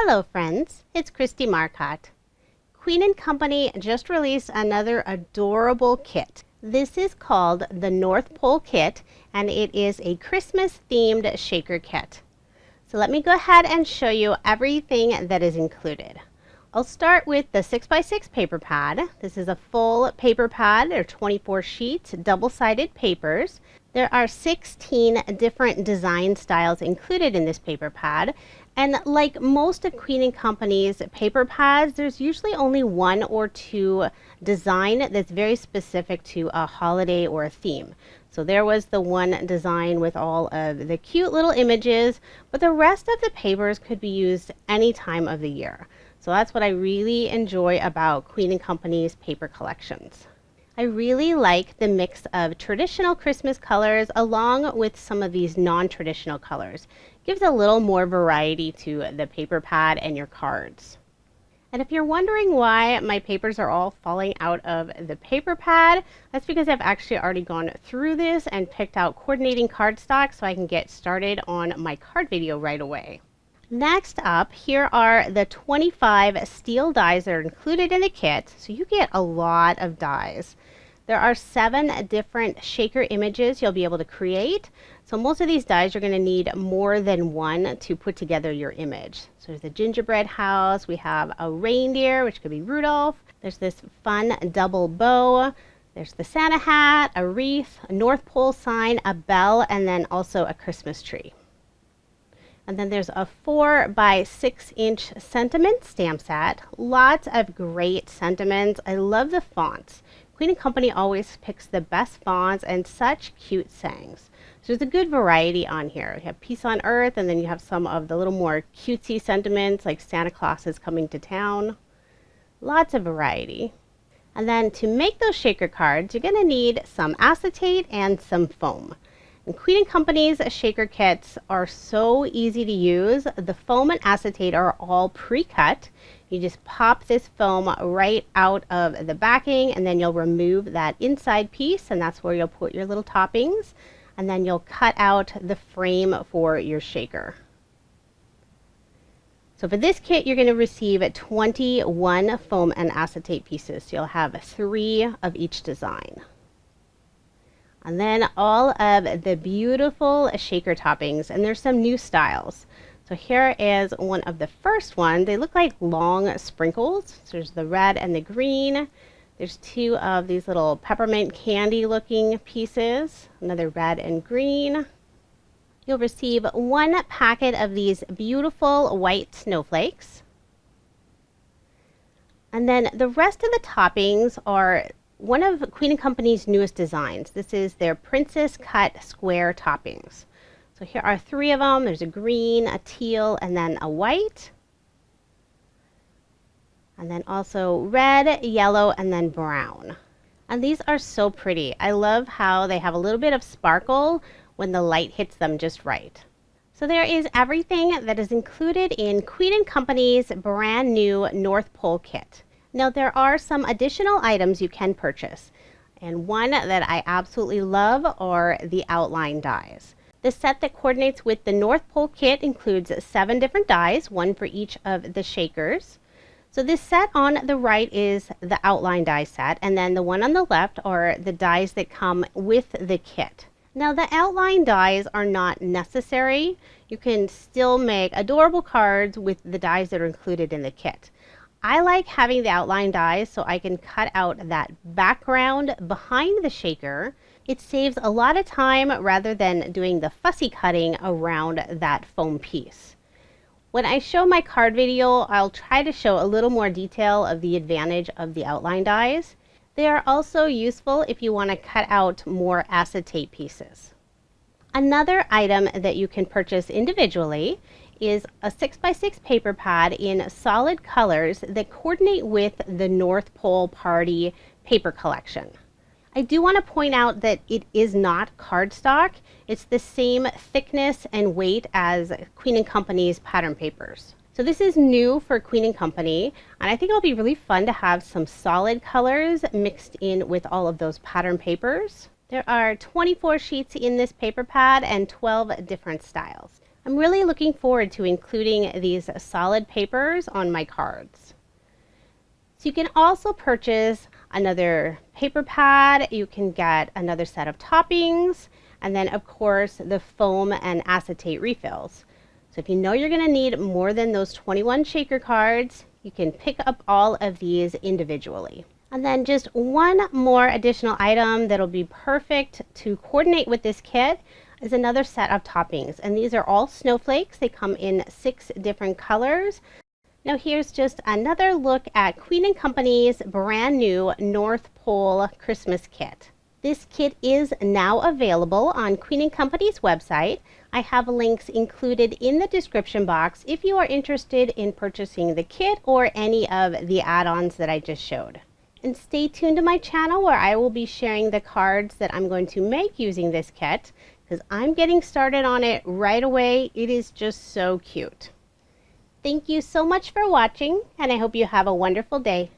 Hello friends, it's Kristie Marcotte. Queen & Company just released another adorable kit. This is called the North Pole Kit, and it is a Christmas themed shaker kit. So let me go ahead and show you everything that is included. I'll start with the 6x6 paper pad. This is a full paper pad. There are 24 sheets, double-sided papers. There are 16 different design styles included in this paper pad. And like most of Queen & Company's paper pads, there's usually only one or two design that's very specific to a holiday or a theme. So there was the one design with all of the cute little images, but the rest of the papers could be used any time of the year. So that's what I really enjoy about Queen & Company's paper collections. I really like the mix of traditional Christmas colors along with some of these non-traditional colors. Gives a little more variety to the paper pad and your cards. And if you're wondering why my papers are all falling out of the paper pad, that's because I've actually already gone through this and picked out coordinating cardstock so I can get started on my card video right away. Next up, here are the 25 steel dies that are included in the kit, so you get a lot of dies. There are 7 different shaker images you'll be able to create. So most of these dies you're going to need more than one to put together your image. So there's a gingerbread house, we have a reindeer, which could be Rudolph. There's this fun double bow. There's the Santa hat, a wreath, a North Pole sign, a bell, and then also a Christmas tree. And then there's a 4x6-inch sentiment stamp set. Lots of great sentiments. I love the fonts. Queen & Company always picks the best fonts and such cute sayings. So there's a good variety on here. You have Peace on Earth, and then you have some of the little more cutesy sentiments like Santa Claus is coming to town. Lots of variety. And then to make those shaker cards, you're going to need some acetate and some foam. And Queen & Company's shaker kits are so easy to use. The foam and acetate are all pre-cut. You just pop this foam right out of the backing, and then you'll remove that inside piece, and that's where you'll put your little toppings. And then you'll cut out the frame for your shaker. So for this kit, you're going to receive 21 foam and acetate pieces. So you'll have 3 of each design. And then all of the beautiful shaker toppings, and there's some new styles. So here is one of the first ones. They look like long sprinkles. So there's the red and the green. There's 2 of these little peppermint candy looking pieces, another red and green. You'll receive 1 packet of these beautiful white snowflakes. And then the rest of the toppings are one of Queen & Company's newest designs. This is their Princess Cut Square toppings. So here are 3 of them. There's a green, a teal, and then a white. And then also red, yellow, and then brown. And these are so pretty. I love how they have a little bit of sparkle when the light hits them just right. So there is everything that is included in Queen & Company's brand new North Pole kit. Now there are some additional items you can purchase, and one that I absolutely love are the outline dies. The set that coordinates with the North Pole kit includes 7 different dies, 1 for each of the shakers. So this set on the right is the outline die set, and then the one on the left are the dies that come with the kit. Now the outline dies are not necessary. You can still make adorable cards with the dies that are included in the kit. I like having the outline dies so I can cut out that background behind the shaker. It saves a lot of time rather than doing the fussy cutting around that foam piece. When I show my card video, I'll try to show a little more detail of the advantage of the outline dies. They are also useful if you want to cut out more acetate pieces. Another item that you can purchase individually is a 6x6 paper pad in solid colors that coordinate with the North Pole Party paper collection. I do want to point out that it is not cardstock. It's the same thickness and weight as Queen & Company's pattern papers. So this is new for Queen & Company, and I think it'll be really fun to have some solid colors mixed in with all of those pattern papers. There are 24 sheets in this paper pad and 12 different styles. I'm really looking forward to including these solid papers on my cards. So you can also purchase another paper pad, you can get another set of toppings, and then of course the foam and acetate refills. So if you know you're going to need more than those 21 shaker cards, you can pick up all of these individually. And then just one more additional item that'll be perfect to coordinate with this kit is another set of toppings. And these are all snowflakes. They come in 6 different colors. Now here's just another look at Queen & Company's brand new North Pole Christmas kit. This kit is now available on Queen & Company's website. I have links included in the description box if you are interested in purchasing the kit or any of the add-ons that I just showed. And stay tuned to my channel where I will be sharing the cards that I'm going to make using this kit, because I'm getting started on it right away. It is just so cute. Thank you so much for watching, and I hope you have a wonderful day.